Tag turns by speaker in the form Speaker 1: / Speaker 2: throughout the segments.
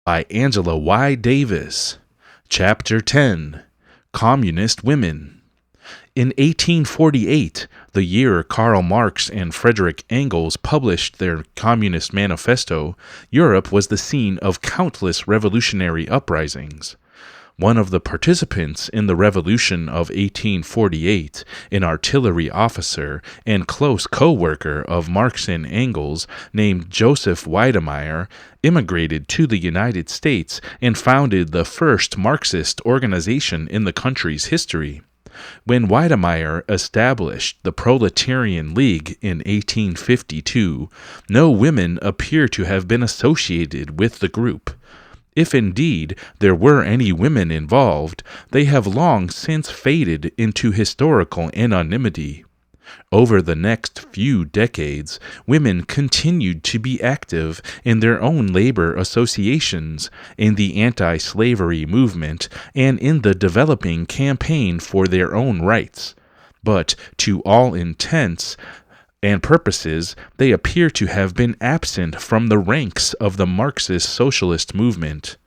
Speaker 1: by Angela Y. Davis. Chapter 10, Communist Women. In 1848, the year Karl Marx and Friedrich Engels published their Communist Manifesto, Europe was the scene of countless revolutionary uprisings. One of the participants in the Revolution of 1848, an artillery officer and close co-worker of Marx and Engels named Joseph Weidemeyer, immigrated to the United States and founded the first Marxist organization in the country's history. When Weidemeyer established the Proletarian League in 1852, no women appear to have been associated with the group. If indeed there were any women involved, they have long since faded into historical anonymity. Over the next few decades, women continued to be active in their own labor associations, in the anti-slavery movement, and in the developing campaign for their own rights. But to all intents and purposes, they appear to have been absent from the ranks of the Marxist socialist movement.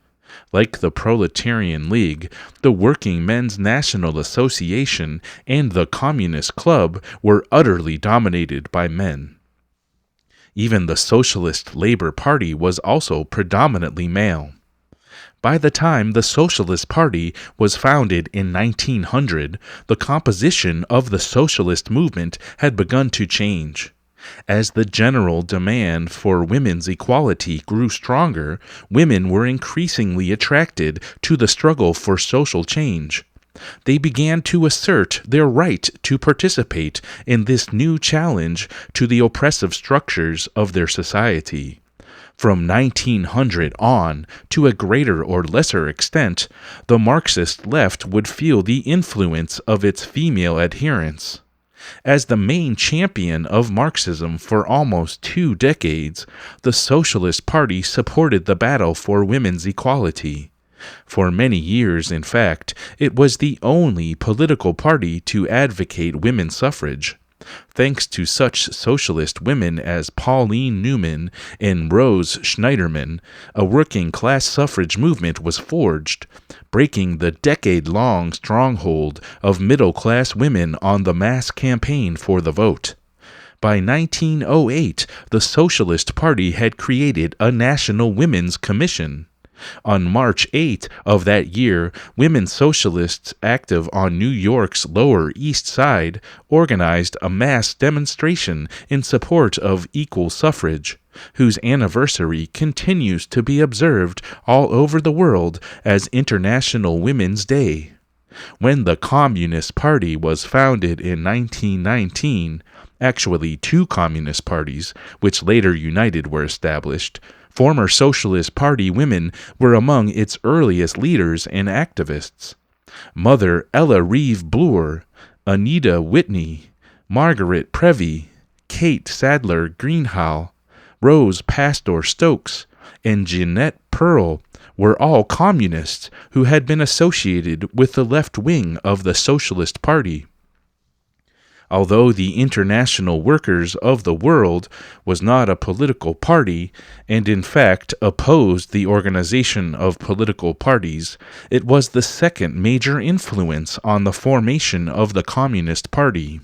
Speaker 1: Like the Proletarian League, the Working Men's National Association and the Communist Club were utterly dominated by men. Even the Socialist Labor Party was also predominantly male. By the time the Socialist Party was founded in 1900, the composition of the socialist movement had begun to change. As the general demand for women's equality grew stronger, women were increasingly attracted to the struggle for social change. They began to assert their right to participate in this new challenge to the oppressive structures of their society. From 1900 on, to a greater or lesser extent, the Marxist left would feel the influence of its female adherents. As the main champion of Marxism for almost 2 decades, the Socialist Party supported the battle for women's equality. For many years, in fact, it was the only political party to advocate women's suffrage. Thanks to such socialist women as Pauline Newman and Rose Schneiderman, a working-class suffrage movement was forged, breaking the decade-long stronghold of middle-class women on the mass campaign for the vote. By 1908, the Socialist Party had created a National Women's Commission. On March 8 of that year, women socialists active on New York's Lower East Side organized a mass demonstration in support of equal suffrage, whose anniversary continues to be observed all over the world as International Women's Day. When the Communist Party was founded in 1919, actually 2 communist parties, which later united, were established. Former Socialist Party women were among its earliest leaders and activists. Mother Ella Reeve Bloor, Anita Whitney, Margaret Prevey, Kate Sadler Greenhalgh, Rose Pastor Stokes, and Jeanette Pearl were all communists who had been associated with the left wing of the Socialist Party. Although the International Workers of the World was not a political party, and in fact opposed the organization of political parties, it was the second major influence on the formation of the Communist Party.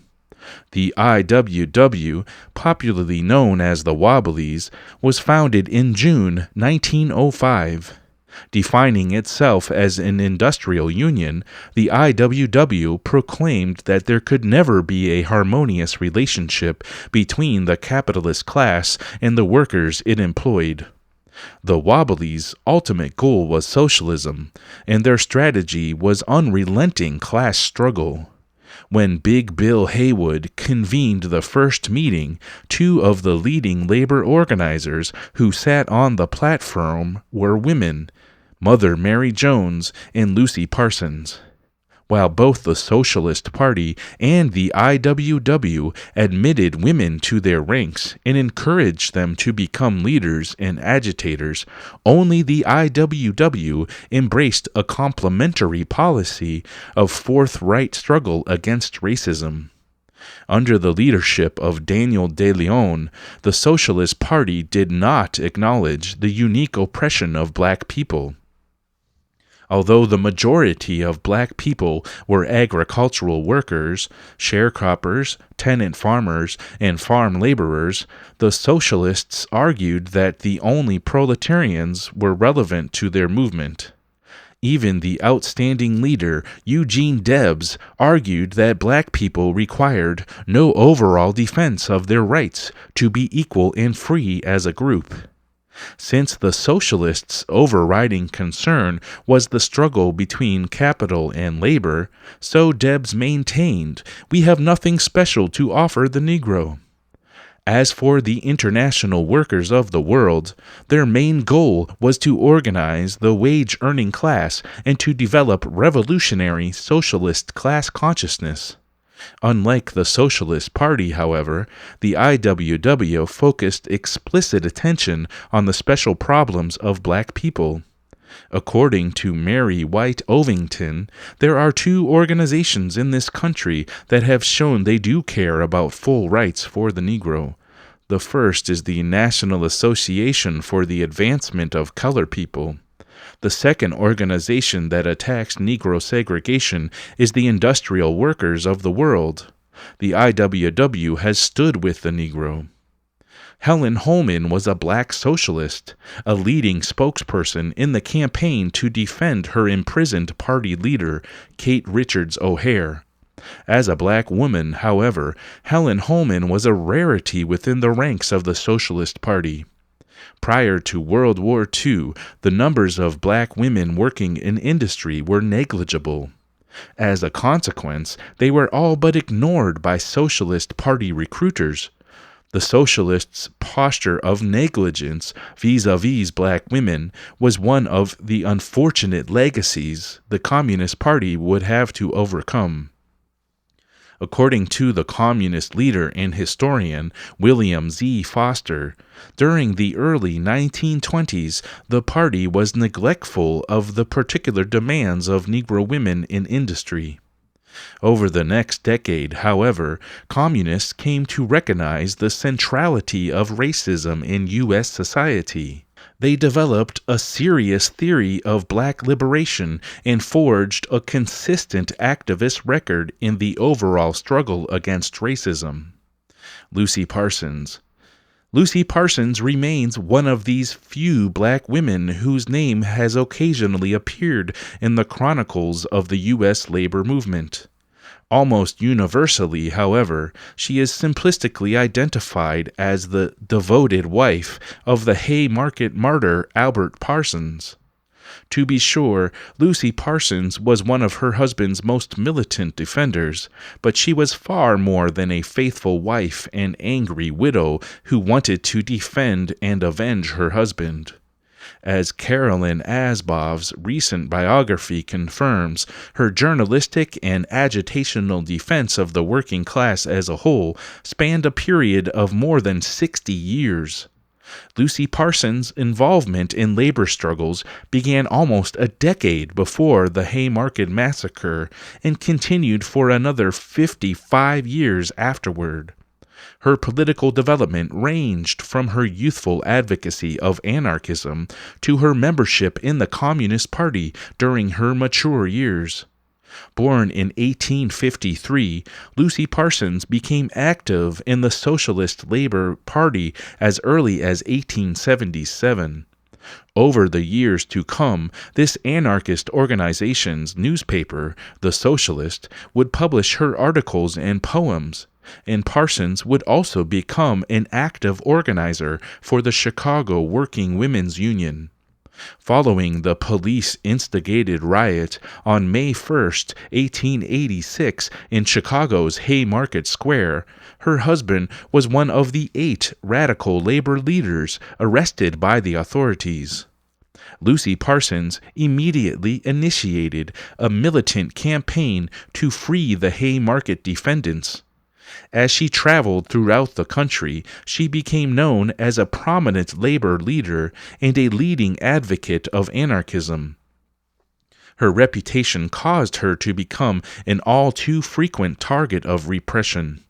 Speaker 1: The IWW, popularly known as the Wobblies, was founded in June 1905. Defining itself as an industrial union, the IWW proclaimed that there could never be a harmonious relationship between the capitalist class and the workers it employed. The Wobblies' ultimate goal was socialism, and their strategy was unrelenting class struggle. When Big Bill Haywood convened the first meeting, 2 of the leading labor organizers who sat on the platform were women, Mother Mary Jones and Lucille Parsons. While both the Socialist Party and the IWW admitted women to their ranks and encouraged them to become leaders and agitators, only the IWW embraced a complementary policy of forthright struggle against racism. Under the leadership of Daniel de Leon, the Socialist Party did not acknowledge the unique oppression of black people. Although the majority of black people were agricultural workers, sharecroppers, tenant farmers, and farm laborers, the socialists argued that the only proletarians were relevant to their movement. Even the outstanding leader, Eugene Debs, argued that black people required no overall defense of their rights to be equal and free as a group. Since the socialists' overriding concern was the struggle between capital and labor, so Debs maintained, we have nothing special to offer the Negro. As for the international workers of the world, their main goal was to organize the wage-earning class and to develop revolutionary socialist class consciousness. Unlike the Socialist Party, however, the IWW focused explicit attention on the special problems of black people. According to Mary White Ovington, there are two organizations in this country that have shown they do care about full rights for the Negro. The first is the National Association for the Advancement of Color People. The second organization that attacks Negro segregation is the Industrial Workers of the World. The IWW has stood with the Negro. Helen Holman was a black socialist, a leading spokesperson in the campaign to defend her imprisoned party leader, Kate Richards O'Hare. As a black woman, however, Helen Holman was a rarity within the ranks of the Socialist Party. Prior to World War II, the numbers of black women working in industry were negligible. As a consequence, they were all but ignored by Socialist Party recruiters. The Socialists' posture of negligence vis-à-vis black women was one of the unfortunate legacies the Communist Party would have to overcome. According to the communist leader and historian William Z. Foster, during the early 1920s, the party was neglectful of the particular demands of Negro women in industry. Over the next decade, however, communists came to recognize the centrality of racism in U.S. society. They developed a serious theory of black liberation and forged a consistent activist record in the overall struggle against racism. Lucy Parsons. Lucy Parsons remains one of these few black women whose name has occasionally appeared in the chronicles of the U.S. labor movement. Almost universally, however, she is simplistically identified as the devoted wife of the Haymarket martyr Albert Parsons. To be sure, Lucy Parsons was one of her husband's most militant defenders, but she was far more than a faithful wife and angry widow who wanted to defend and avenge her husband. As Carolyn Asbov's recent biography confirms, her journalistic and agitational defense of the working class as a whole spanned a period of more than 60 years. Lucy Parsons' involvement in labor struggles began almost a decade before the Haymarket Massacre and continued for another 55 years afterward. Her political development ranged from her youthful advocacy of anarchism to her membership in the Communist Party during her mature years. Born in 1853, Lucy Parsons became active in the Socialist Labor Party as early as 1877. Over the years to come, this anarchist organization's newspaper, The Socialist, would publish her articles and poems, and Parsons would also become an active organizer for the Chicago Working Women's Union. Following the police-instigated riot on May 1, 1886, in Chicago's Haymarket Square, her husband was one of the 8 radical labor leaders arrested by the authorities. Lucy Parsons immediately initiated a militant campaign to free the Haymarket defendants. As she traveled throughout the country, she became known as a prominent labor leader and a leading advocate of anarchism. Her reputation caused her to become an all too frequent target of repression.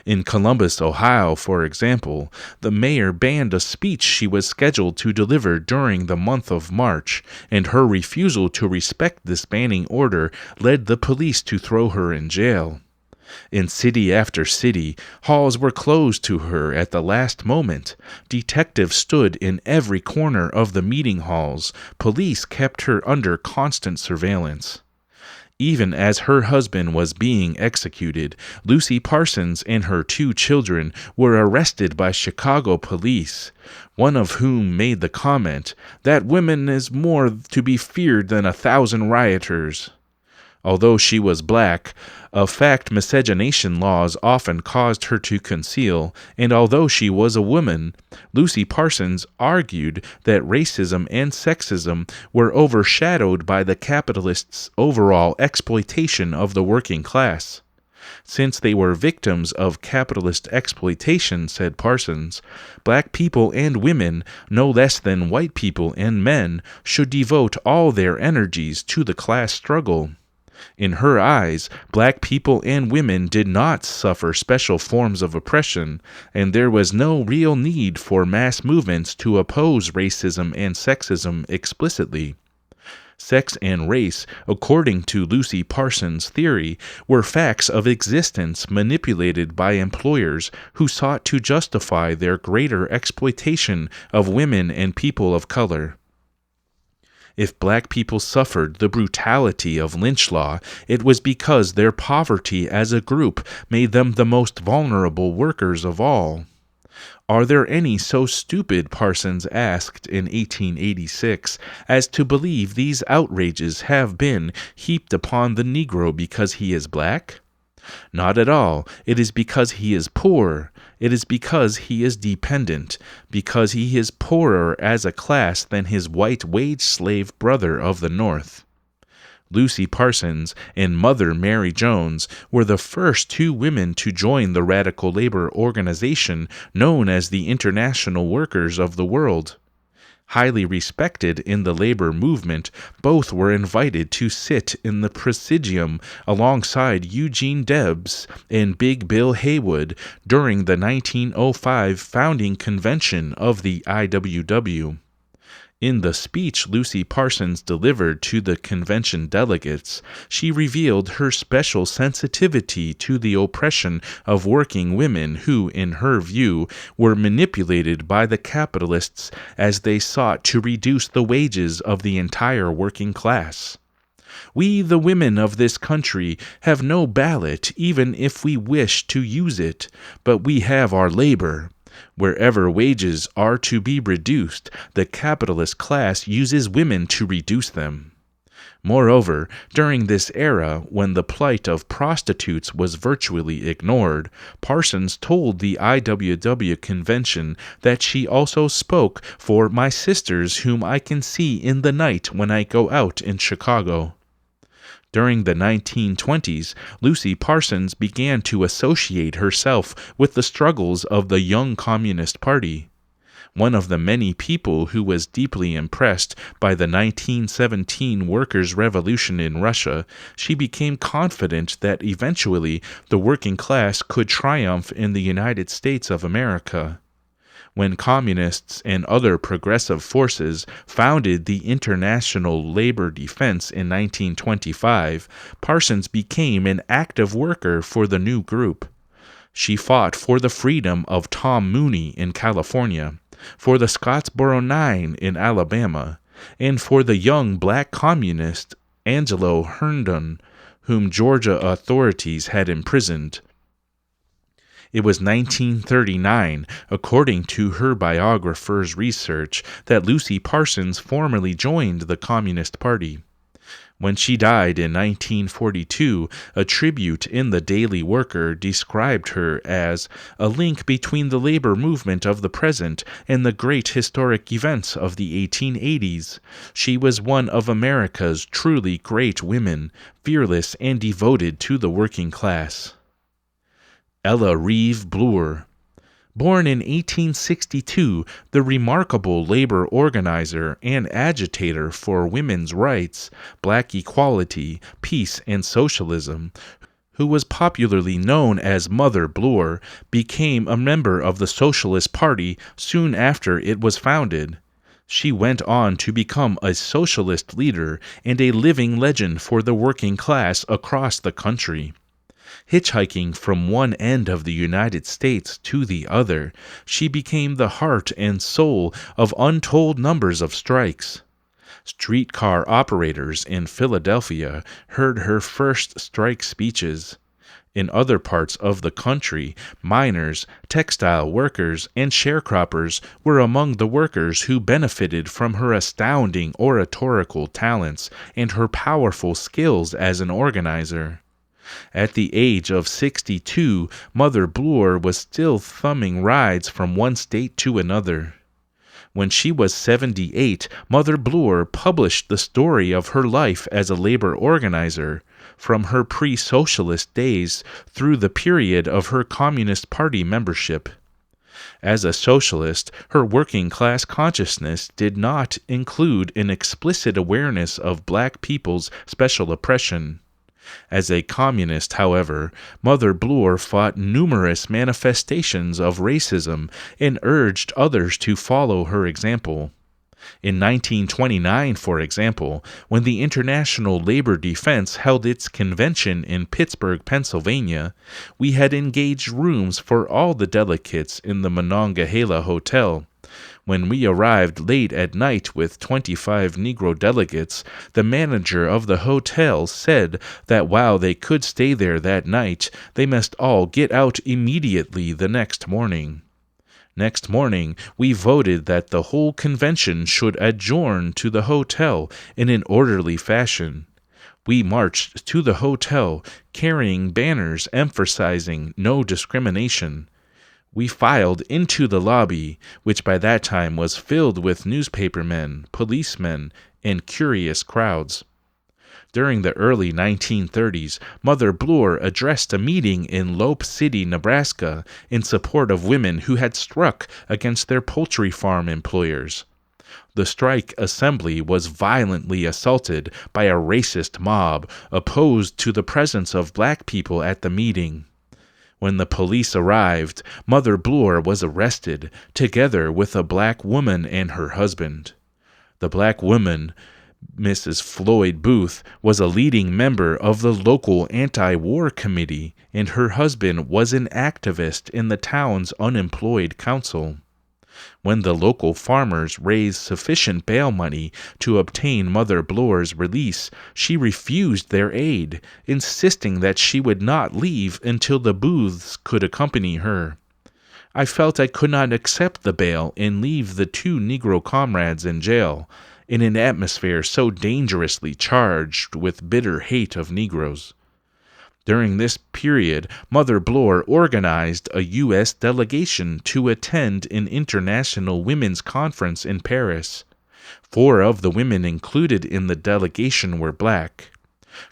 Speaker 1: In Columbus, Ohio, for example, the mayor banned a speech she was scheduled to deliver during the month of March, and her refusal to respect this banning order led the police to throw her in jail. In city after city, halls were closed to her at the last moment. Detectives stood in every corner of the meeting halls. Police kept her under constant surveillance. Even as her husband was being executed, Lucy Parsons and her 2 children were arrested by Chicago police, one of whom made the comment, "That woman is more to be feared than 1,000 rioters." Although she was black, a fact miscegenation laws often caused her to conceal, and although she was a woman, Lucy Parsons argued that racism and sexism were overshadowed by the capitalists' overall exploitation of the working class. Since they were victims of capitalist exploitation, said Parsons, black people and women, no less than white people and men, should devote all their energies to the class struggle. In her eyes, black people and women did not suffer special forms of oppression, and there was no real need for mass movements to oppose racism and sexism explicitly. Sex and race, according to Lucy Parsons' theory, were facts of existence manipulated by employers who sought to justify their greater exploitation of women and people of color. If black people suffered the brutality of lynch law, it was because their poverty as a group made them the most vulnerable workers of all. Are there any so stupid, Parsons asked in 1886, as to believe these outrages have been heaped upon the Negro because he is black? Not at all. It is because he is poor. It is because he is dependent, because he is poorer as a class than his white wage slave brother of the North. Lucy Parsons and Mother Mary Jones were the first 2 women to join the radical labor organization known as the International Workers of the World. Highly respected in the labor movement, both were invited to sit in the Presidium alongside Eugene Debs and Big Bill Haywood during the 1905 founding convention of the IWW. In the speech Lucy Parsons delivered to the convention delegates, she revealed her special sensitivity to the oppression of working women who, in her view, were manipulated by the capitalists as they sought to reduce the wages of the entire working class. We, the women of this country, have no ballot even if we wish to use it, but we have our labor. Wherever wages are to be reduced, the capitalist class uses women to reduce them. Moreover, during this era, when the plight of prostitutes was virtually ignored, Parsons told the IWW convention that she also spoke for my sisters whom I can see in the night when I go out in Chicago. During the 1920s, Lucy Parsons began to associate herself with the struggles of the young Communist Party. One of the many people who was deeply impressed by the 1917 workers' revolution in Russia, she became confident that eventually the working class could triumph in the United States of America. When communists and other progressive forces founded the International Labor Defense in 1925, Parsons became an active worker for the new group. She fought for the freedom of Tom Mooney in California, for the Scottsboro Nine in Alabama, and for the young black communist Angelo Herndon, whom Georgia authorities had imprisoned. It was 1939, according to her biographer's research, that Lucy Parsons formally joined the Communist Party. When she died in 1942, a tribute in the Daily Worker described her as a link between the labor movement of the present and the great historic events of the 1880s. She was one of America's truly great women, fearless and devoted to the working class. Ella Reeve Bloor. Born in 1862, the remarkable labor organizer and agitator for women's rights, black equality, peace, and socialism, who was popularly known as Mother Bloor, became a member of the Socialist Party soon after it was founded. She went on to become a socialist leader and a living legend for the working class across the country. Hitchhiking from one end of the United States to the other, she became the heart and soul of untold numbers of strikes. Streetcar operators in Philadelphia heard her first strike speeches. In other parts of the country, miners, textile workers, and sharecroppers were among the workers who benefited from her astounding oratorical talents and her powerful skills as an organizer. At the age of 62, Mother Bloor was still thumbing rides from one state to another. When she was 78, Mother Bloor published the story of her life as a labor organizer, from her pre-socialist days through the period of her Communist Party membership. As a socialist, her working-class consciousness did not include an explicit awareness of black people's special oppression. As a communist, however, Mother Bloor fought numerous manifestations of racism and urged others to follow her example. In 1929, for example, when the International Labor Defense held its convention in Pittsburgh, Pennsylvania, we had engaged rooms for all the delegates in the Monongahela Hotel. When we arrived late at night with 25 Negro delegates, the manager of the hotel said that while they could stay there that night, they must all get out immediately the next morning. Next morning, we voted that the whole convention should adjourn to the hotel in an orderly fashion. We marched to the hotel, carrying banners emphasizing no discrimination. We filed into the lobby, which by that time was filled with newspapermen, policemen, and curious crowds. During the early 1930s, Mother Bloor addressed a meeting in Lope City, Nebraska, in support of women who had struck against their poultry farm employers. The strike assembly was violently assaulted by a racist mob opposed to the presence of black people at the meeting. When the police arrived, Mother Bloor was arrested, together with a black woman and her husband. The black woman, Mrs. Floyd Booth, was a leading member of the local anti-war committee, and her husband was an activist in the town's unemployed council. When the local farmers raised sufficient bail money to obtain Mother Bloor's release, she refused their aid, insisting that she would not leave until the Booths could accompany her. I felt I could not accept the bail and leave the two Negro comrades in jail, in an atmosphere so dangerously charged with bitter hate of Negroes. During this period, Mother Bloor organized a U.S. delegation to attend an international women's conference in Paris. 4 of the women included in the delegation were black.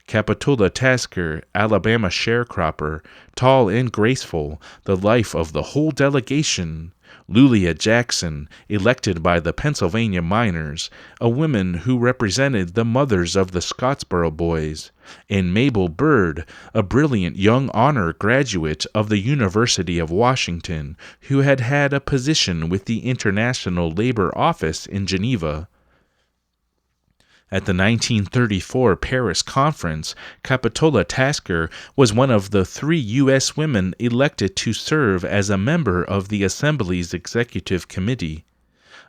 Speaker 1: Capitola Tasker, Alabama sharecropper, tall and graceful, the life of the whole delegation. Lulia Jackson, elected by the Pennsylvania miners, a woman who represented the mothers of the Scottsboro boys, and Mabel Byrd, a brilliant young honor graduate of the University of Washington, who had had a position with the International Labor Office in Geneva. At the 1934 Paris Conference, Capitola Tasker was one of the 3 U.S. women elected to serve as a member of the Assembly's Executive Committee,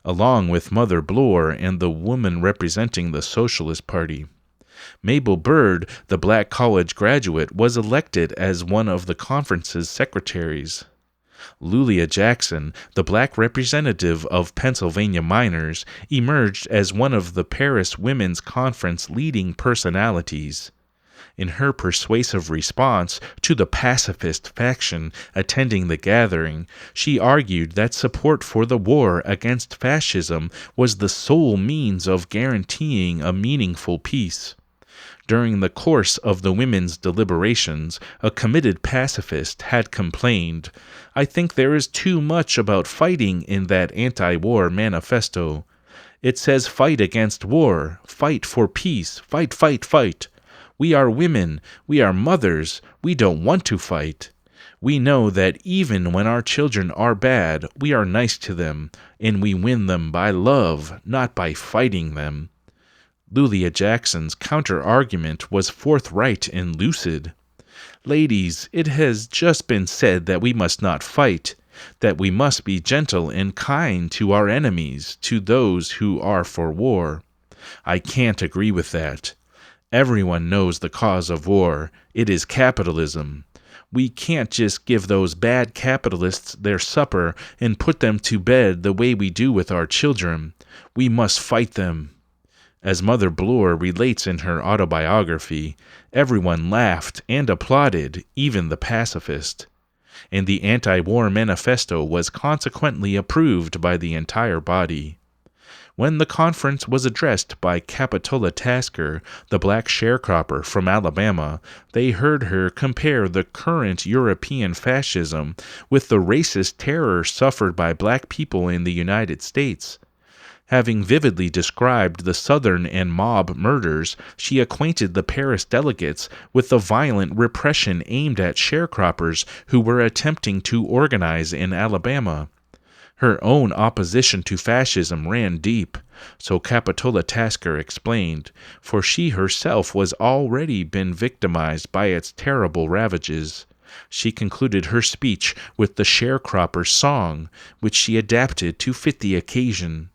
Speaker 1: along with Mother Bloor and the woman representing the Socialist Party. Mabel Byrd, the black college graduate, was elected as one of the conference's secretaries. Lulia Jackson, the black representative of Pennsylvania miners, emerged as one of the Paris Women's Conference leading personalities. In her persuasive response to the pacifist faction attending the gathering, she argued that support for the war against fascism was the sole means of guaranteeing a meaningful peace. During the course of the women's deliberations, a committed pacifist had complained, "I think there is too much about fighting in that anti-war manifesto. It says fight against war, fight for peace, fight, fight, fight. We are women. We are mothers. We don't want to fight. We know that even when our children are bad, we are nice to them, and we win them by love, not by fighting them. Lulia Jackson's counter-argument was forthright and lucid. Ladies, it has just been said that we must not fight, that we must be gentle and kind to our enemies, to those who are for war. I can't agree with that. Everyone knows the cause of war. It is capitalism. We can't just give those bad capitalists their supper and put them to bed the way we do with our children. We must fight them. As Mother Bloor relates in her autobiography, everyone laughed and applauded, even the pacifist. And the anti-war manifesto was consequently approved by the entire body. When the conference was addressed by Capitola Tasker, the black sharecropper from Alabama, they heard her compare the current European fascism with the racist terror suffered by black people in the United States. Having vividly described the Southern and mob murders, she acquainted the Paris delegates with the violent repression aimed at sharecroppers who were attempting to organize in Alabama. Her own opposition to fascism ran deep, so Capitola Tasker explained, for she herself was already been victimized by its terrible ravages. She concluded her speech with the sharecropper's song, which she adapted to fit the occasion.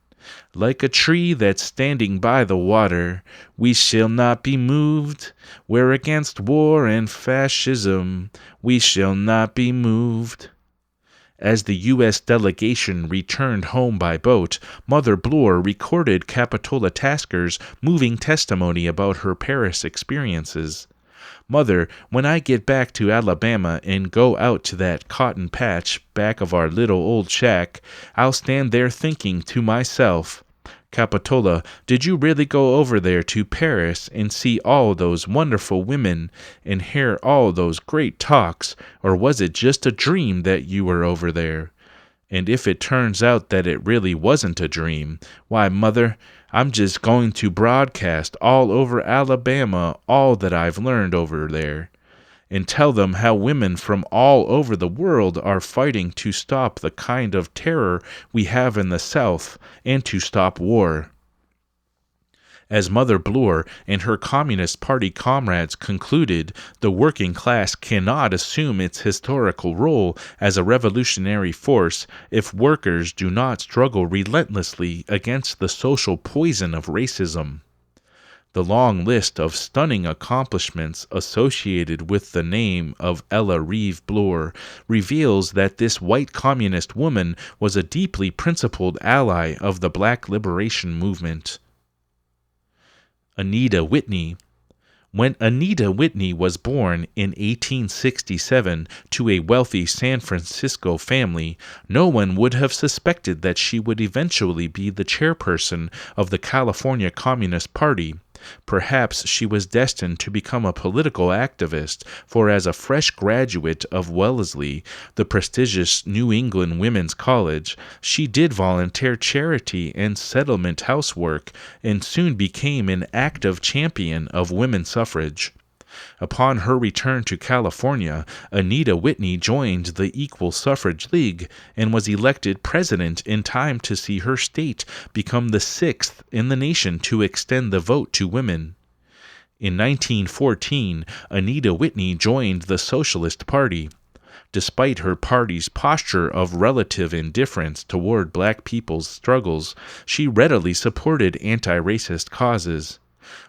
Speaker 1: Like a tree that's standing by the water, we shall not be moved. We're against war and fascism. We shall not be moved. As the U.S. delegation returned home by boat, Mother Bloor recorded Capitola Tasker's moving testimony about her Paris experiences. Mother, when I get back to Alabama and go out to that cotton patch back of our little old shack, I'll stand there thinking to myself, Capitola, did you really go over there to Paris and see all those wonderful women and hear all those great talks, or was it just a dream that you were over there? And if it turns out that it really wasn't a dream, why, Mother, I'm just going to broadcast all over Alabama all that I've learned over there, and tell them how women from all over the world are fighting to stop the kind of terror we have in the South and to stop war. As Mother Bloor and her Communist Party comrades concluded, the working class cannot assume its historical role as a revolutionary force if workers do not struggle relentlessly against the social poison of racism. The long list of stunning accomplishments associated with the name of Ella Reeve Bloor reveals that this white communist woman was a deeply principled ally of the Black liberation movement. Anita Whitney. When Anita Whitney was born in 1867 to a wealthy San Francisco family, no one would have suspected that she would eventually be the chairperson of the California Communist Party. Perhaps she was destined to become a political activist, for as a fresh graduate of Wellesley, the prestigious New England Women's College, she did volunteer charity and settlement housework and soon became an active champion of women's suffrage. Upon her return to California, Anita Whitney joined the Equal Suffrage League and was elected president in time to see her state become the 6th in the nation to extend the vote to women. In 1914, Anita Whitney joined the Socialist Party. Despite her party's posture of relative indifference toward black people's struggles, she readily supported anti-racist causes.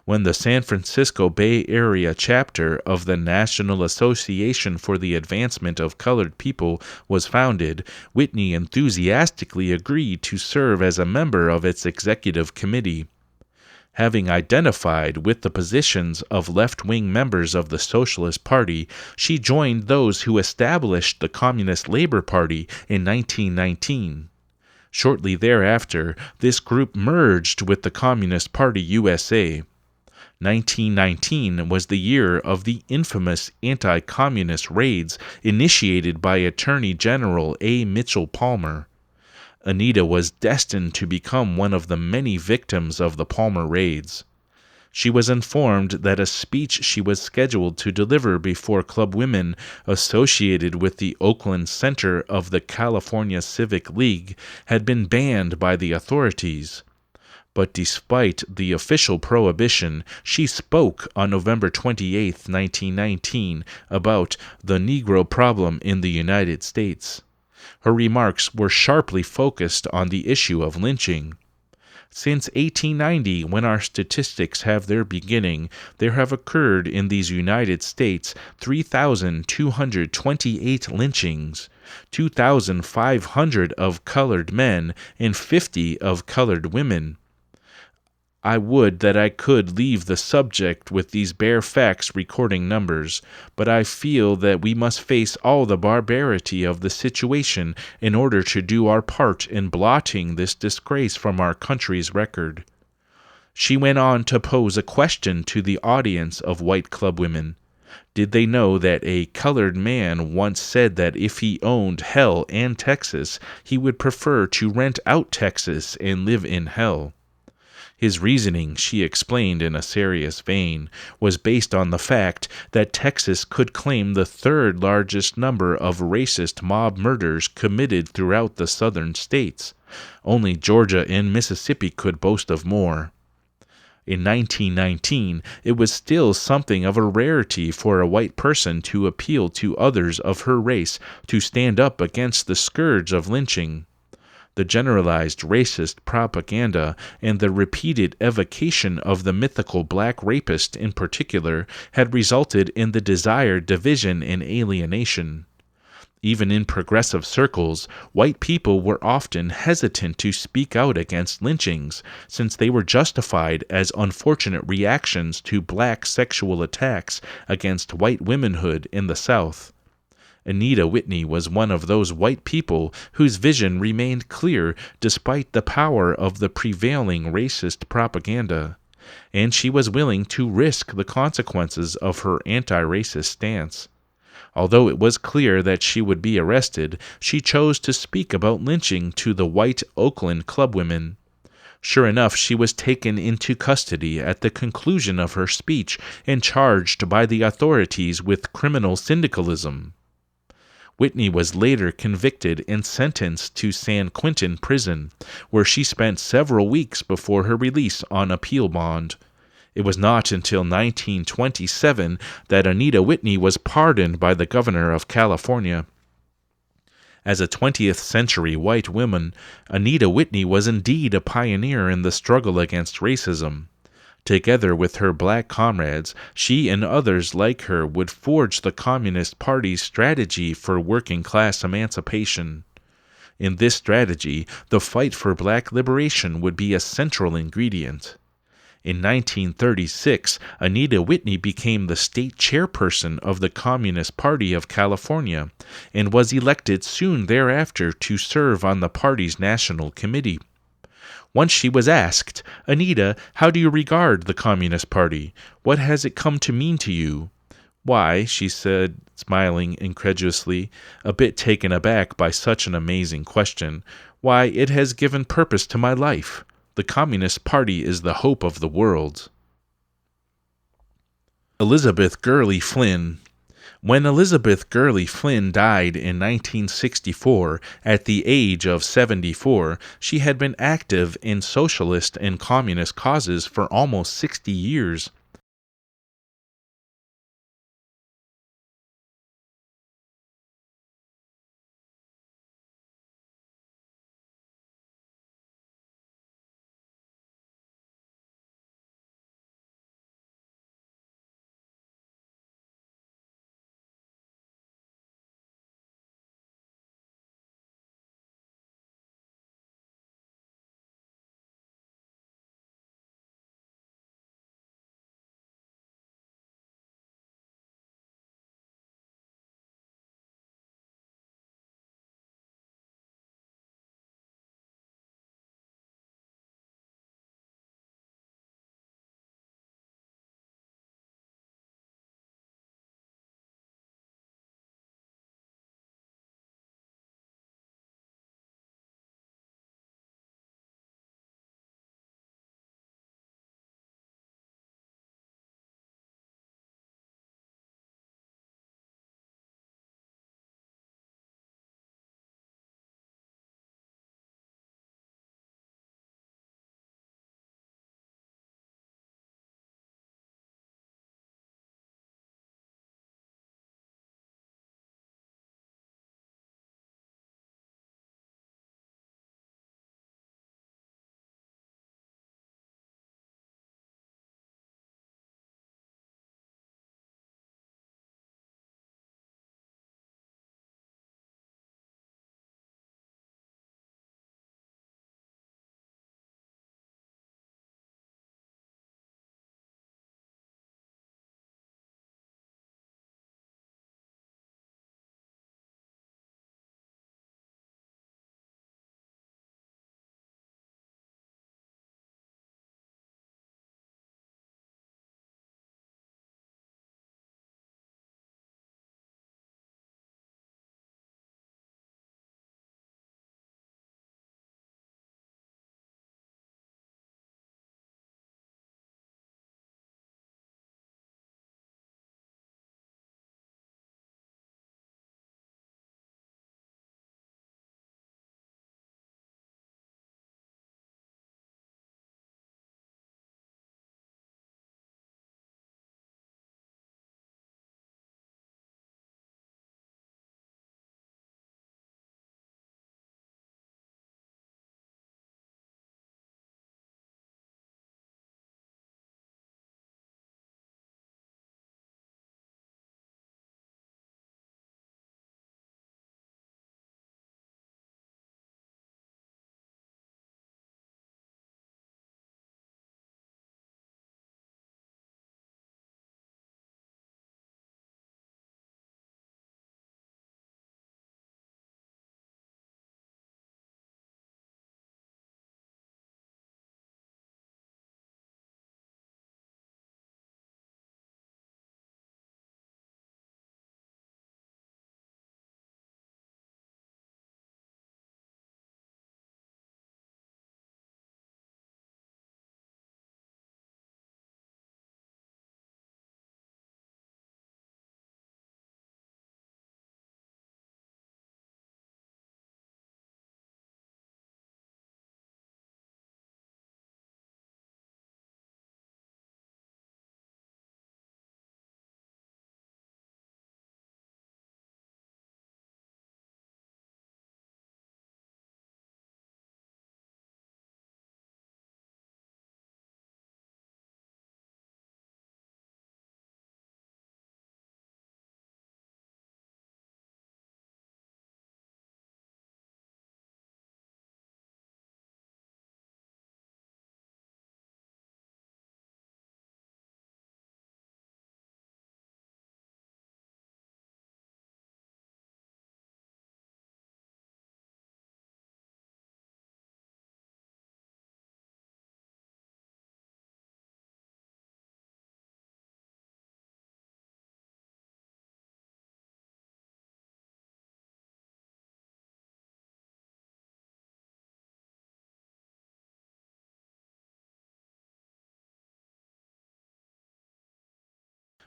Speaker 1: When the San Francisco Bay Area chapter of the National Association for the Advancement of Colored People was founded, Whitney enthusiastically agreed to serve as a member of its executive committee. Having identified with the positions of left-wing members of the Socialist Party, she joined those who established the Communist Labor Party in 1919. Shortly thereafter, this group merged with the Communist Party USA. 1919 was the year of the infamous anti-communist raids initiated by Attorney General A. Mitchell Palmer. Anita was destined to become one of the many victims of the Palmer raids. She was informed that a speech she was scheduled to deliver before club women associated with the Oakland Center of the California Civic League had been banned by the authorities. But despite the official prohibition, she spoke on November 28, 1919, about the Negro problem in the United States. Her remarks were sharply focused on the issue of lynching. Since 1890, when our statistics have their beginning, there have occurred in these United States 3,228 lynchings, 2,500 of colored men, and 50 of colored women. I would that I could leave the subject with these bare facts recording numbers, but I feel that we must face all the barbarity of the situation in order to do our part in blotting this disgrace from our country's record. She went on to pose a question to the audience of white club women. Did they know that a colored man once said that if he owned hell and Texas, he would prefer to rent out Texas and live in hell? His reasoning, she explained in a serious vein, was based on the fact that Texas could claim the third largest number of racist mob murders committed throughout the southern states. Only Georgia and Mississippi could boast of more. In 1919, it was still something of a rarity for a white person to appeal to others of her race to stand up against the scourge of lynching. The generalized racist propaganda and the repeated evocation of the mythical black rapist in particular had resulted in the desired division and alienation. Even in progressive circles, white people were often hesitant to speak out against lynchings, since they were justified as unfortunate reactions to black sexual attacks against white womanhood in the South. Anita Whitney was one of those white people whose vision remained clear despite the power of the prevailing racist propaganda, and she was willing to risk the consequences of her anti-racist stance. Although it was clear that she would be arrested, she chose to speak about lynching to the white Oakland clubwomen. Sure enough, she was taken into custody at the conclusion of her speech and charged by the authorities with criminal syndicalism. Whitney was later convicted and sentenced to San Quentin Prison, where she spent several weeks before her release on appeal bond. It was not until 1927 that Anita Whitney was pardoned by the governor of California. As a 20th century white woman, Anita Whitney was indeed a pioneer in the struggle against racism. Together with her black comrades, she and others like her would forge the Communist Party's strategy for working-class emancipation. In this strategy, the fight for black liberation would be a central ingredient. In 1936, Anita Whitney became the state chairperson of the Communist Party of California and was elected soon thereafter to serve on the party's national committee. Once she was asked, "Anita, how do you regard the Communist Party? What has it come to mean to you?" "Why," she said, smiling incredulously, a bit taken aback by such an amazing question, "why, it has given purpose to my life. The Communist Party is the hope of the world." Elizabeth Gurley Flynn. When Elizabeth Gurley Flynn died in 1964 at the age of 74, she had been active in socialist and communist causes for almost 60 years.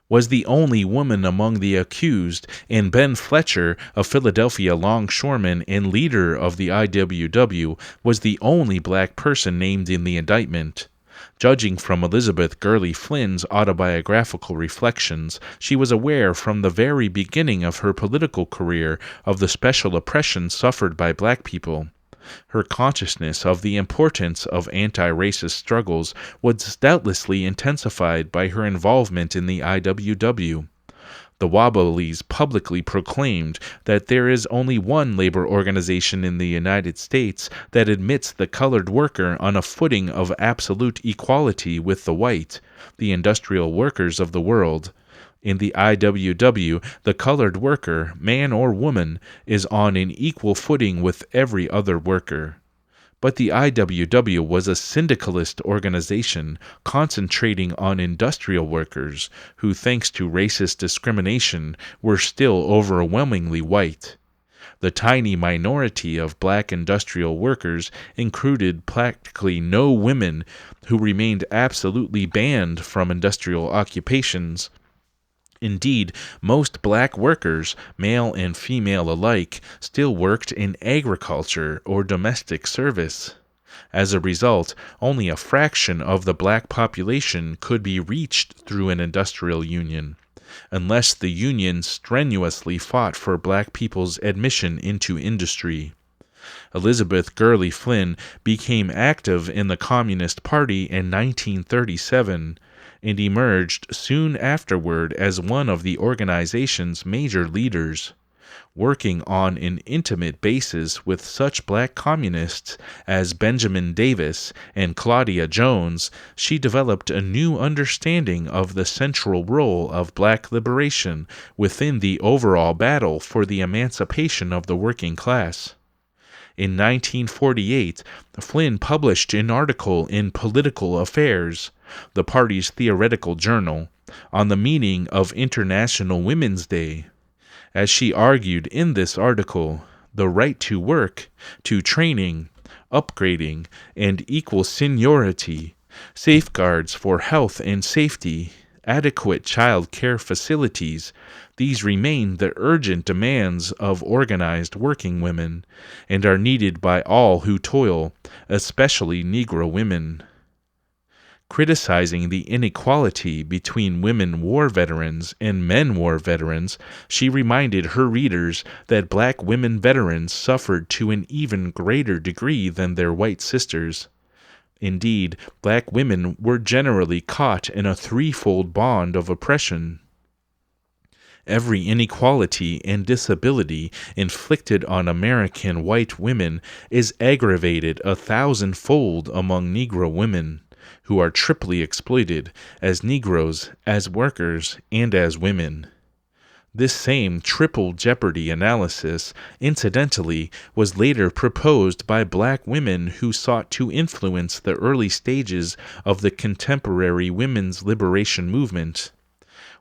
Speaker 1: was the only woman among the accused, and Ben Fletcher, a Philadelphia longshoreman and leader of the IWW, was the only black person named in the indictment. Judging from Elizabeth Gurley Flynn's autobiographical reflections, she was aware from the very beginning of her political career of the special oppression suffered by black people. Her consciousness of the importance of anti-racist struggles was doubtlessly intensified by her involvement in the IWW. The Wobblies publicly proclaimed that there is only one labor organization in the United States that admits the colored worker on a footing of absolute equality with the white, the industrial workers of the world. In the IWW, the colored worker, man or woman, is on an equal footing with every other worker. But the IWW was a syndicalist organization concentrating on industrial workers who, thanks to racist discrimination, were still overwhelmingly white. The tiny minority of black industrial workers included practically no women who remained absolutely banned from industrial occupations. Indeed, most black workers, male and female alike, still worked in agriculture or domestic service. As a result, only a fraction of the black population could be reached through an industrial union, unless the union strenuously fought for black people's admission into industry. Elizabeth Gurley Flynn became active in the Communist Party in 1937, and emerged soon afterward as one of the organization's major leaders. Working on an intimate basis with such black communists as Benjamin Davis and Claudia Jones, she developed a new understanding of the central role of black liberation within the overall battle for the emancipation of the working class. In 1948, Flynn published an article in Political Affairs, the party's theoretical journal, on the meaning of International Women's Day. As she argued in this article, the right to work, to training, upgrading, and equal seniority, safeguards for health and safety, adequate child care facilities, these remain the urgent demands of organized working women, and are needed by all who toil, especially Negro women. Criticizing the inequality between women war veterans and men war veterans, she reminded her readers that black women veterans suffered to an even greater degree than their white sisters. Indeed, black women were generally caught in a threefold bond of oppression. Every inequality and disability inflicted on American white women is aggravated 1,000-fold among Negro women, who are triply exploited as Negroes, as workers, and as women. This same triple jeopardy analysis, incidentally, was later proposed by black women who sought to influence the early stages of the contemporary women's liberation movement.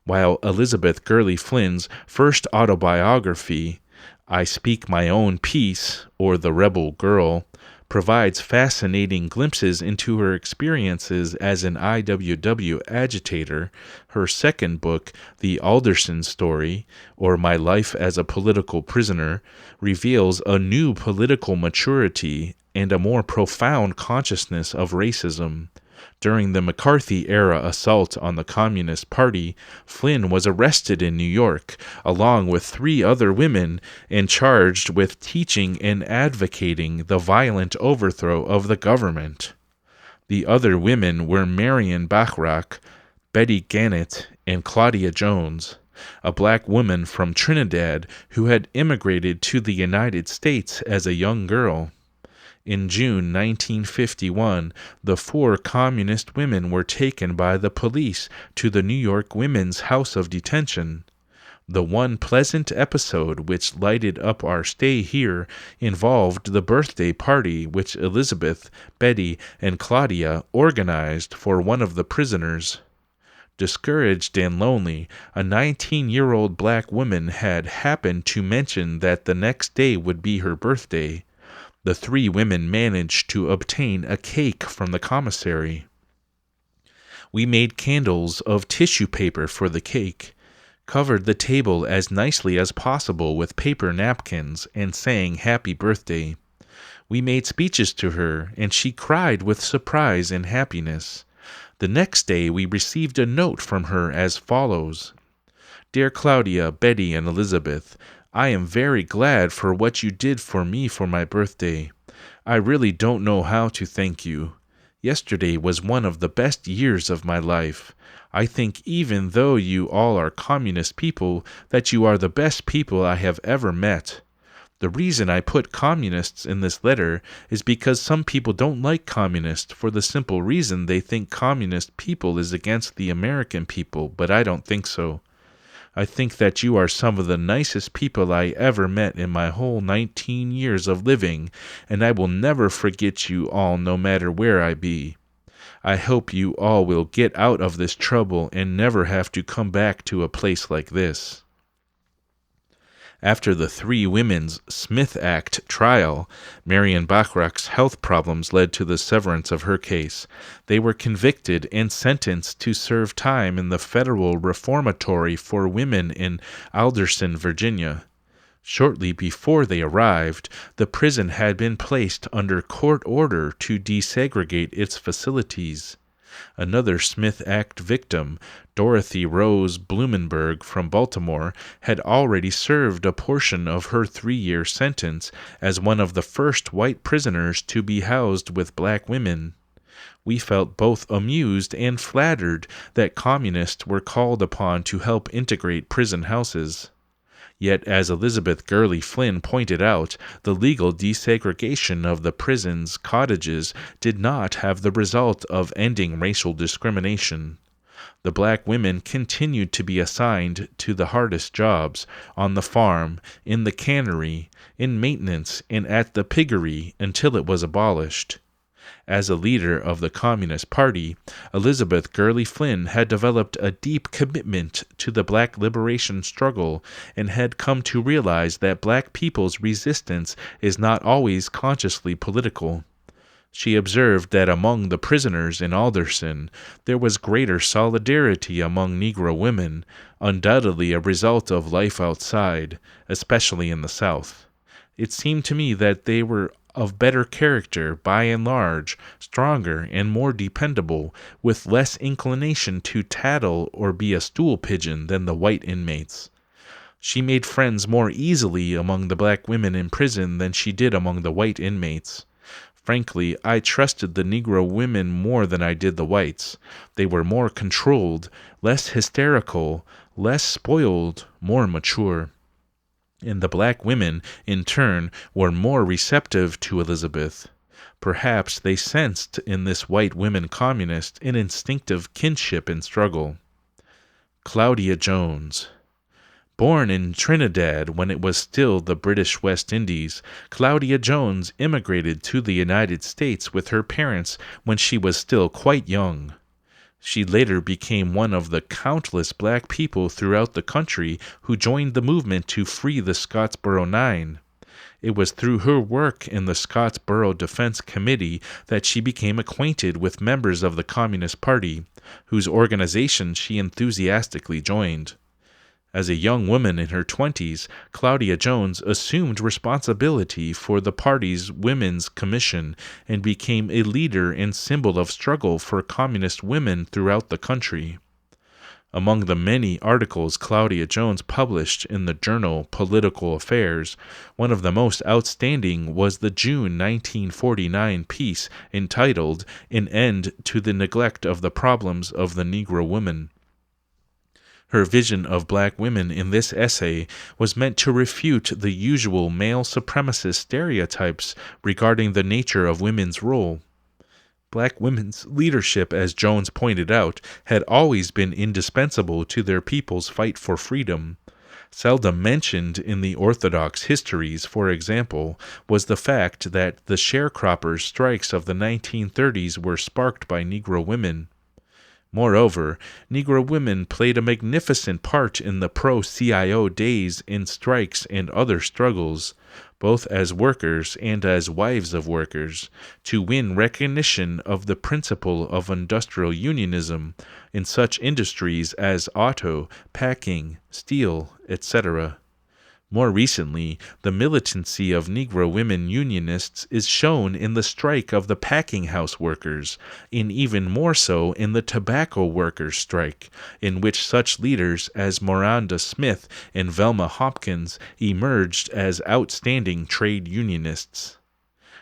Speaker 1: While Elizabeth Gurley Flynn's first autobiography, I Speak My Own Peace, or The Rebel Girl, provides fascinating glimpses into her experiences as an IWW agitator, her second book, The Alderson Story, or My Life as a Political Prisoner, reveals a new political maturity and a more profound consciousness of racism. During the McCarthy-era assault on the Communist Party, Flynn was arrested in New York, along with 3 other women, and charged with teaching and advocating the violent overthrow of the government. The other women were Marion Bachrach, Betty Gannett, and Claudia Jones, a black woman from Trinidad who had immigrated to the United States as a young girl. In June 1951, the 4 communist women were taken by the police to the New York Women's House of Detention. The one pleasant episode which lighted up our stay here involved the birthday party which Elizabeth, Betty, and Claudia organized for one of the prisoners. Discouraged and lonely, a 19-year-old black woman had happened to mention that the next day would be her birthday. The 3 women managed to obtain a cake from the commissary. We made candles of tissue paper for the cake, covered the table as nicely as possible with paper napkins, and sang happy birthday. We made speeches to her, and she cried with surprise and happiness. The next day we received a note from her as follows. Dear Claudia, Betty, and Elizabeth, I am very glad for what you did for me for my birthday. I really don't know how to thank you. Yesterday was one of the best years of my life. I think even though you all are communist people, that you are the best people I have ever met. The reason I put communists in this letter is because some people don't like communists for the simple reason they think communist people is against the American people, but I don't think so. I think that you are some of the nicest people I ever met in my whole 19 years of living, and I will never forget you all no matter where I be. I hope you all will get out of this trouble and never have to come back to a place like this. After the three women's Smith Act trial, Marion Bachrach's health problems led to the severance of her case. They were convicted and sentenced to serve time in the Federal Reformatory for Women in Alderson, Virginia. Shortly before they arrived, the prison had been placed under court order to desegregate its facilities. Another Smith Act victim, Dorothy Rose Blumenberg from Baltimore, had already served a portion of her 3-year sentence as one of the first white prisoners to be housed with black women. We felt both amused and flattered that communists were called upon to help integrate prison houses. Yet, as Elizabeth Gurley Flynn pointed out, the legal desegregation of the prison's cottages did not have the result of ending racial discrimination. The black women continued to be assigned to the hardest jobs, on the farm, in the cannery, in maintenance, and at the piggery until it was abolished. As a leader of the Communist Party, Elizabeth Gurley Flynn had developed a deep commitment to the black liberation struggle and had come to realize that black people's resistance is not always consciously political. She observed that among the prisoners in Alderson, there was greater solidarity among Negro women, undoubtedly a result of life outside, especially in the South. It seemed to me that they were of better character, by and large, stronger and more dependable, with less inclination to tattle or be a stool pigeon than the white inmates. She made friends more easily among the black women in prison than she did among the white inmates. Frankly, I trusted the Negro women more than I did the whites. They were more controlled, less hysterical, less spoiled, more mature. And the black women, in turn, were more receptive to Elizabeth. Perhaps they sensed in this white women communist an instinctive kinship and struggle. Claudia Jones. Born in Trinidad when it was still the British West Indies, Claudia Jones immigrated to the United States with her parents when she was still quite young. She later became one of the countless black people throughout the country who joined the movement to free the Scottsboro Nine. It was through her work in the Scottsboro Defense Committee that she became acquainted with members of the Communist Party, whose organization she enthusiastically joined. As a young woman in her 20s, Claudia Jones assumed responsibility for the party's Women's Commission and became a leader and symbol of struggle for communist women throughout the country. Among the many articles Claudia Jones published in the journal Political Affairs, one of the most outstanding was the June 1949 piece entitled An End to the Neglect of the Problems of the Negro Woman. Her vision of black women in this essay was meant to refute the usual male supremacist stereotypes regarding the nature of women's role. Black women's leadership, as Jones pointed out, had always been indispensable to their people's fight for freedom. Seldom mentioned in the Orthodox histories, for example, was the fact that the sharecroppers' strikes of the 1930s were sparked by Negro women. Moreover, Negro women played a magnificent part in the pro-CIO days in strikes and other struggles, both as workers and as wives of workers, to win recognition of the principle of industrial unionism in such industries as auto, packing, steel, etc. More recently, the militancy of Negro women unionists is shown in the strike of the packing house workers, and even more so in the tobacco workers' strike, in which such leaders as Miranda Smith and Velma Hopkins emerged as outstanding trade unionists.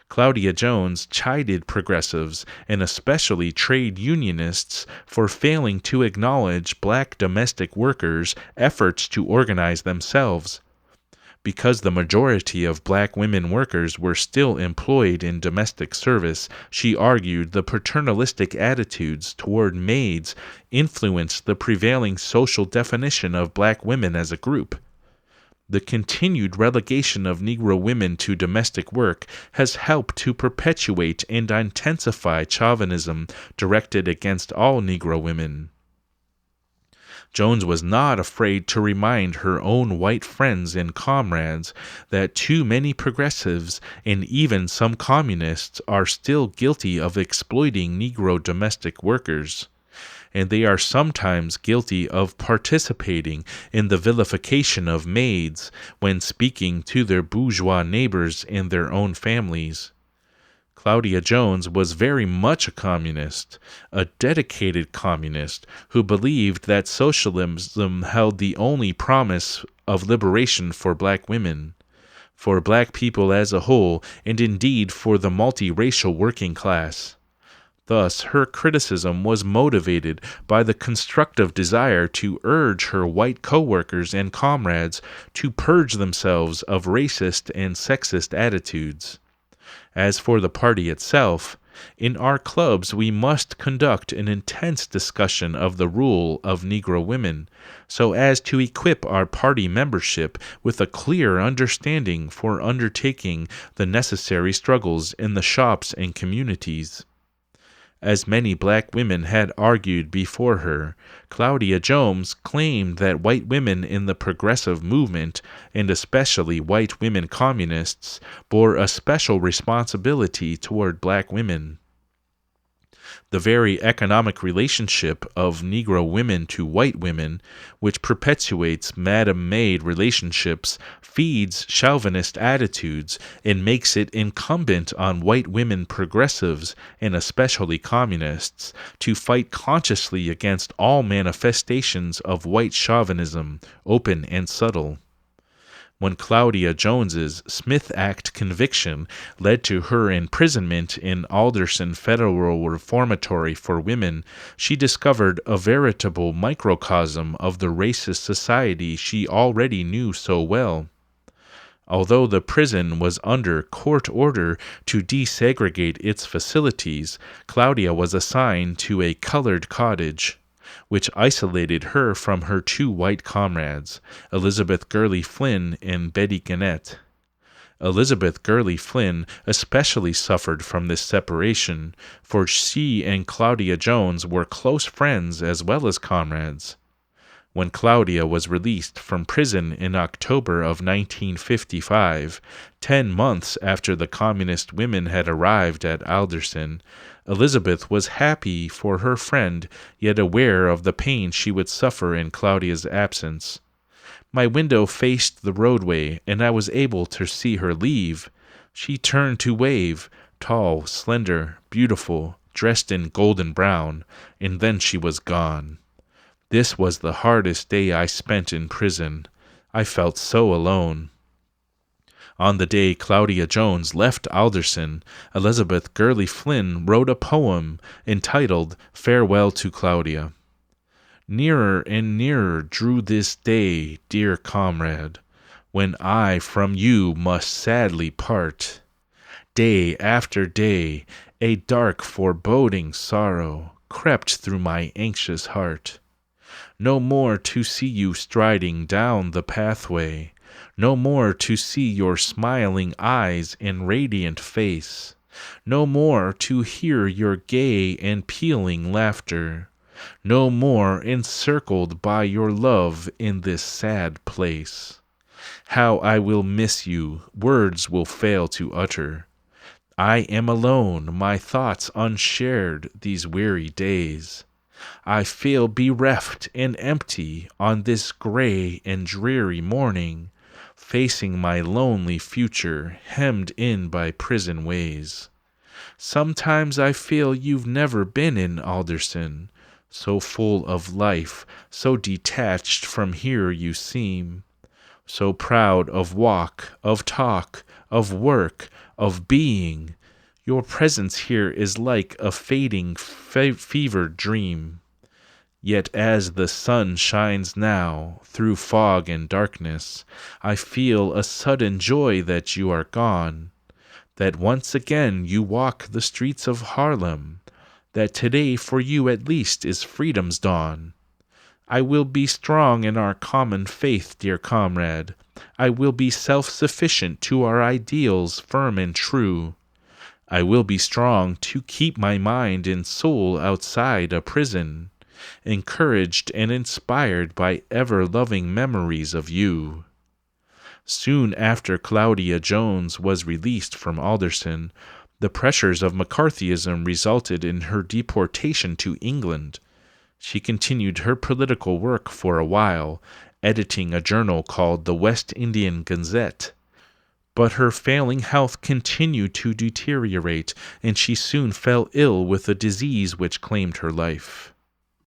Speaker 1: Claudia Jones chided progressives, and especially trade unionists, for failing to acknowledge black domestic workers' efforts to organize themselves. Because the majority of black women workers were still employed in domestic service, she argued the paternalistic attitudes toward maids influenced the prevailing social definition of black women as a group. The continued relegation of Negro women to domestic work has helped to perpetuate and intensify chauvinism directed against all Negro women. Jones was not afraid to remind her own white friends and comrades that too many progressives and even some communists are still guilty of exploiting Negro domestic workers, and they are sometimes guilty of participating in the vilification of maids when speaking to their bourgeois neighbors and their own families. Claudia Jones was very much a communist, a dedicated communist who believed that socialism held the only promise of liberation for black women, for black people as a whole, and indeed for the multiracial working class. Thus, her criticism was motivated by the constructive desire to urge her white co-workers and comrades to purge themselves of racist and sexist attitudes. As for the party itself, in our clubs we must conduct an intense discussion of the rule of Negro women, so as to equip our party membership with a clear understanding for undertaking the necessary struggles in the shops and communities. As many black women had argued before her, Claudia Jones claimed that white women in the progressive movement, and especially white women communists, bore a special responsibility toward black women. The very economic relationship of Negro women to white women, which perpetuates Madam-Maid relationships, feeds chauvinist attitudes, and makes it incumbent on white women progressives, and especially communists, to fight consciously against all manifestations of white chauvinism, open and subtle. When Claudia Jones's Smith Act conviction led to her imprisonment in Alderson Federal Reformatory for Women, she discovered a veritable microcosm of the racist society she already knew so well. Although the prison was under court order to desegregate its facilities, Claudia was assigned to a colored cottage, which isolated her from her two white comrades, Elizabeth Gurley Flynn and Betty Gannett. Elizabeth Gurley Flynn especially suffered from this separation, for she and Claudia Jones were close friends as well as comrades. When Claudia was released from prison in October of 1955, 10 months after the communist women had arrived at Alderson, Elizabeth was happy for her friend, yet aware of the pain she would suffer in Claudia's absence. My window faced the roadway, and I was able to see her leave. She turned to wave, tall, slender, beautiful, dressed in golden brown, and then she was gone. This was the hardest day I spent in prison. I felt so alone. On the day Claudia Jones left Alderson, Elizabeth Gurley Flynn wrote a poem entitled Farewell to Claudia. Nearer and nearer drew this day, dear comrade, when I from you must sadly part. Day after day, a dark foreboding sorrow crept through my anxious heart. No more to see you striding down the pathway, no more to see your smiling eyes and radiant face, no more to hear your gay and pealing laughter, no more encircled by your love in this sad place. How I will miss you, words will fail to utter. I am alone, my thoughts unshared these weary days. I feel bereft and empty on this gray and dreary morning, facing my lonely future, hemmed in by prison ways. Sometimes I feel you've never been in Alderson, so full of life, so detached from here you seem, so proud of walk, of talk, of work, of being. Your presence here is like a fading, fevered dream. Yet as the sun shines now, through fog and darkness, I feel a sudden joy that you are gone, that once again you walk the streets of Harlem, that today for you at least is freedom's dawn. I will be strong in our common faith, dear comrade. I will be self-sufficient to our ideals firm and true. I will be strong to keep my mind and soul outside a prison, encouraged and inspired by ever-loving memories of you. Soon after Claudia Jones was released from Alderson, the pressures of McCarthyism resulted in her deportation to England. She continued her political work for a while, editing a journal called the West Indian Gazette. But her failing health continued to deteriorate, and she soon fell ill with a disease which claimed her life.